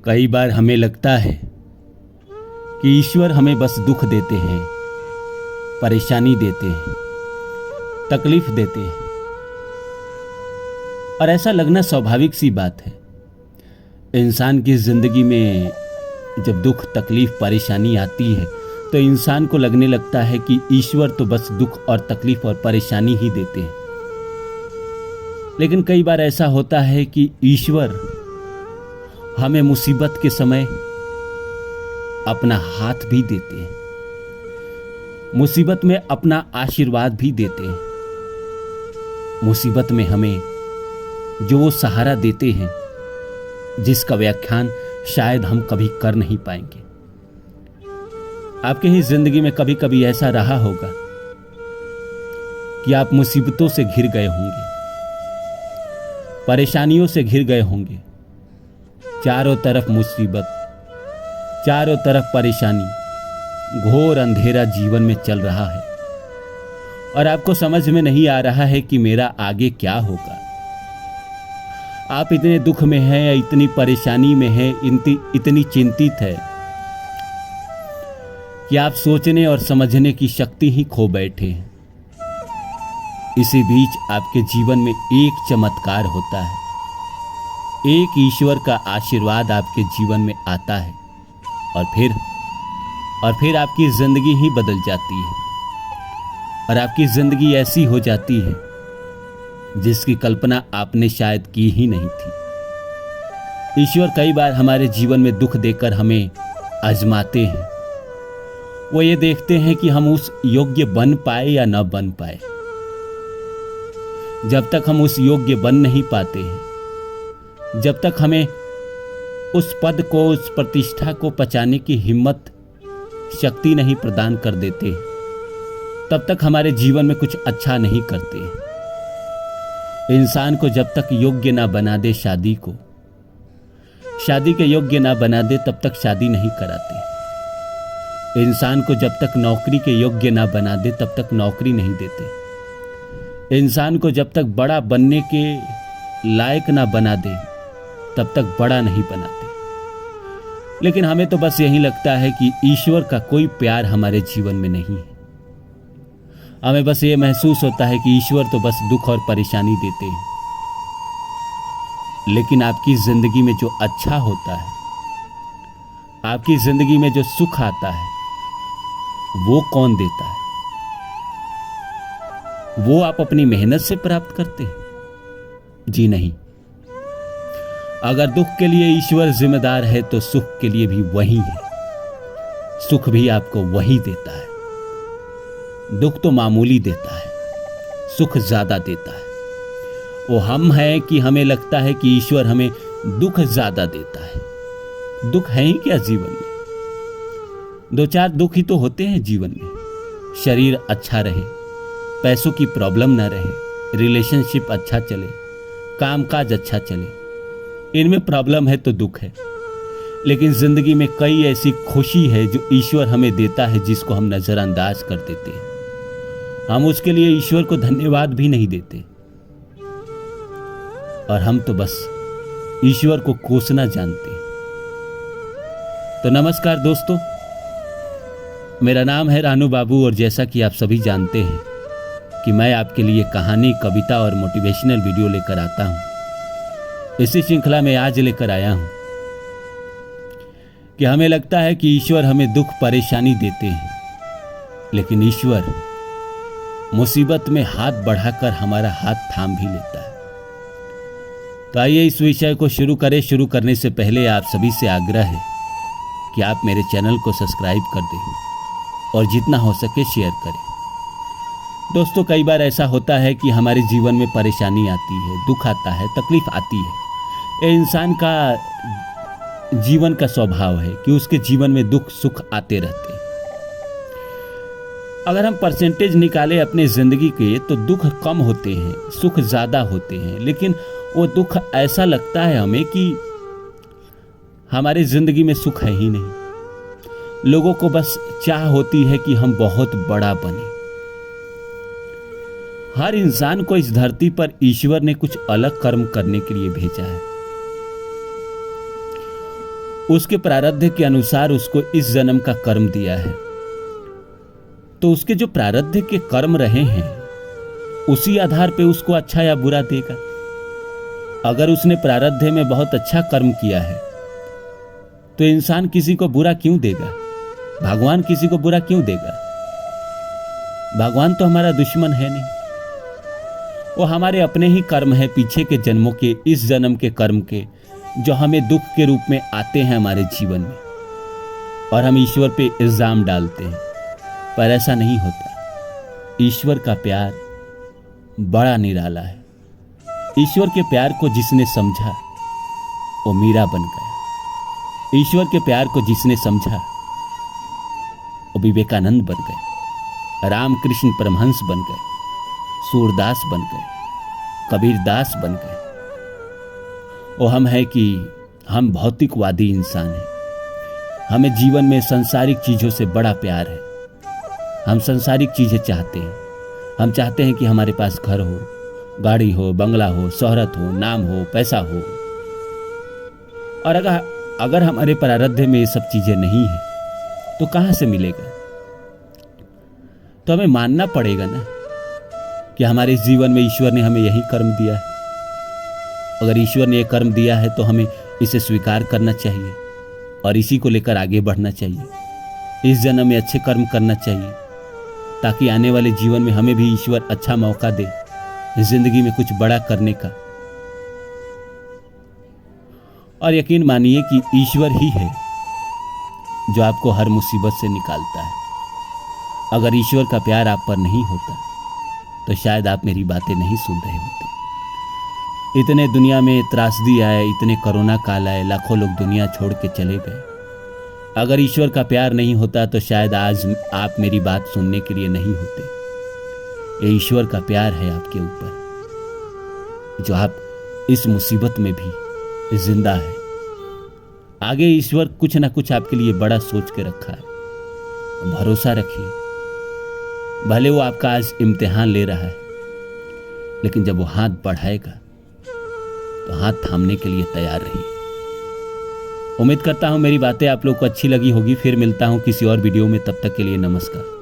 कई बार हमें लगता है कि ईश्वर हमें बस दुख देते हैं, परेशानी देते हैं, तकलीफ देते हैं। और ऐसा लगना स्वाभाविक सी बात है। इंसान की जिंदगी में जब दुख, तकलीफ, परेशानी आती है तो इंसान को लगने लगता है कि ईश्वर तो बस दुख और तकलीफ और परेशानी ही देते हैं। लेकिन कई बार ऐसा होता है कि ईश्वर हमें मुसीबत के समय अपना हाथ भी देते हैं, मुसीबत में अपना आशीर्वाद भी देते हैं। मुसीबत में हमें जो वो सहारा देते हैं जिसका व्याख्यान शायद हम कभी कर नहीं पाएंगे। आपके ही जिंदगी में कभी कभी ऐसा रहा होगा कि आप मुसीबतों से घिर गए होंगे, परेशानियों से घिर गए होंगे। चारों तरफ मुसीबत, चारों तरफ परेशानी, घोर अंधेरा जीवन में चल रहा है और आपको समझ में नहीं आ रहा है कि मेरा आगे क्या होगा। आप इतने दुख में हैं, इतनी परेशानी में हैं, इतनी चिंतित है कि आप सोचने और समझने की शक्ति ही खो बैठे हैं। इसी बीच आपके जीवन में एक चमत्कार होता है, एक ईश्वर का आशीर्वाद आपके जीवन में आता है और फिर आपकी जिंदगी ही बदल जाती है और आपकी जिंदगी ऐसी हो जाती है जिसकी कल्पना आपने शायद की ही नहीं थी। ईश्वर कई बार हमारे जीवन में दुख देकर हमें आजमाते हैं। वो ये देखते हैं कि हम उस योग्य बन पाए या न बन पाए। जब तक हम उस योग्य बन नहीं पाते हैं, जब तक हमें उस पद को, उस प्रतिष्ठा को पचाने की हिम्मत, शक्ति नहीं प्रदान कर देते, तब तक हमारे जीवन में कुछ अच्छा नहीं करते। इंसान को जब तक योग्य ना बना दे शादी को, शादी के योग्य ना बना दे तब तक शादी नहीं कराते। इंसान को जब तक नौकरी के योग्य ना बना दे तब तक नौकरी नहीं देते। इंसान को जब तक बड़ा बनने के लायक ना बना दे तब तक बड़ा नहीं बनाते। लेकिन हमें तो बस यही लगता है कि ईश्वर का कोई प्यार हमारे जीवन में नहीं है। हमें बस ये महसूस होता है कि ईश्वर तो बस दुख और परेशानी देते हैं। लेकिन आपकी जिंदगी में जो अच्छा होता है, आपकी जिंदगी में जो सुख आता है, वो कौन देता है? वो आप अपनी मेहनत से प्राप्त करते हैं? जी नहीं। अगर दुख के लिए ईश्वर जिम्मेदार है तो सुख के लिए भी वही है। सुख भी आपको वही देता है। दुख तो मामूली देता है, सुख ज्यादा देता है। वो हम हैं कि हमें लगता है कि ईश्वर हमें दुख ज्यादा देता है। दुख है ही क्या जीवन में? 2-4 दुख ही तो होते हैं जीवन में। शरीर अच्छा रहे, पैसों की प्रॉब्लम ना रहे, रिलेशनशिप अच्छा चले, कामकाज अच्छा चले, इनमें प्रॉब्लम है तो दुख है। लेकिन जिंदगी में कई ऐसी खुशी है जो ईश्वर हमें देता है जिसको हम नजरअंदाज कर देते हैं। हम उसके लिए ईश्वर को धन्यवाद भी नहीं देते और हम तो बस ईश्वर को कोसना जानते हैं। तो नमस्कार दोस्तों, मेरा नाम है रानू बाबू और जैसा कि आप सभी जानते हैं कि मैं आपके लिए कहानी, कविता और मोटिवेशनल वीडियो लेकर आता हूं। इसी श्रृंखला में आज लेकर आया हूं कि हमें लगता है कि ईश्वर हमें दुख, परेशानी देते हैं, लेकिन ईश्वर मुसीबत में हाथ बढ़ाकर हमारा हाथ थाम भी लेता है। तो आइए इस विषय को शुरू करें। शुरू करने से पहले आप सभी से आग्रह है कि आप मेरे चैनल को सब्सक्राइब कर दें और जितना हो सके शेयर करें। दोस्तों, कई बार ऐसा होता है कि हमारे जीवन में परेशानी आती है, दुख आता है, तकलीफ आती है। ये इंसान का जीवन का स्वभाव है कि उसके जीवन में दुख, सुख आते रहते हैं। अगर हम परसेंटेज निकालें अपने जिंदगी के तो दुख कम होते हैं, सुख ज्यादा होते हैं। लेकिन वो दुख ऐसा लगता है हमें कि हमारे जिंदगी में सुख है ही नहीं। लोगों को बस चाह होती है कि हम बहुत बड़ा बने। हर इंसान को इस धरती पर ईश्वर ने कुछ अलग कर्म करने के लिए भेजा है। उसके प्रारब्ध के अनुसार उसको इस जन्म का कर्म दिया है, तो उसके जो प्रारब्ध के कर्म रहे हैं उसी आधार पे उसको अच्छा या बुरा देगा। अगर उसने प्रारब्ध में बहुत अच्छा कर्म किया है तो इंसान किसी को बुरा क्यों देगा? भगवान किसी को बुरा क्यों देगा? भगवान तो हमारा दुश्मन है नहीं, वो हमारे अपने ही कर्म है, पीछे के जन्मों के, इस जन्म के कर्म के, जो हमें दुख के रूप में आते हैं हमारे जीवन में, और हम ईश्वर पे इल्जाम डालते हैं। पर ऐसा नहीं होता। ईश्वर का प्यार बड़ा निराला है। ईश्वर के प्यार को जिसने समझा वो मीरा बन गया। ईश्वर के प्यार को जिसने समझा वो विवेकानंद बन गए, रामकृष्ण परमहंस बन गए, सूरदास बन गए, कबीरदास बन गए। वो हम है कि हम भौतिकवादी इंसान हैं। हमें जीवन में सांसारिक चीज़ों से बड़ा प्यार है। हम सांसारिक चीज़ें चाहते हैं। हम चाहते हैं कि हमारे पास घर हो, गाड़ी हो, बंगला हो, शोहरत हो, नाम हो, पैसा हो। और अगर हमारे प्रारब्ध में ये सब चीज़ें नहीं है तो कहाँ से मिलेगा? तो हमें मानना पड़ेगा ना कि हमारे इस जीवन में ईश्वर ने हमें यही कर्म दिया है। अगर ईश्वर ने ये कर्म दिया है तो हमें इसे स्वीकार करना चाहिए और इसी को लेकर आगे बढ़ना चाहिए। इस जन्म में अच्छे कर्म करना चाहिए ताकि आने वाले जीवन में हमें भी ईश्वर अच्छा मौका दे जिंदगी में कुछ बड़ा करने का। और यकीन मानिए कि ईश्वर ही है जो आपको हर मुसीबत से निकालता है। अगर ईश्वर का प्यार आप पर नहीं होता तो शायद आप मेरी बातें नहीं सुन रहे होते। इतने दुनिया में त्रासदी आए, इतने कोरोना काल आए, लाखों लोग दुनिया छोड़ के चले गए। अगर ईश्वर का प्यार नहीं होता तो शायद आज आप मेरी बात सुनने के लिए नहीं होते। ये ईश्वर का प्यार है आपके ऊपर, जो आप इस मुसीबत में भी जिंदा है। आगे ईश्वर कुछ ना कुछ आपके लिए बड़ा सोच के रखा है। भरोसा रखिए। भले वो आपका आज इम्तिहान ले रहा है, लेकिन जब वो हाथ बढ़ाएगा तो हाथ थामने के लिए तैयार रहिए। उम्मीद करता हूं मेरी बातें आप लोग को अच्छी लगी होगी। फिर मिलता हूं किसी और वीडियो में। तब तक के लिए नमस्कार।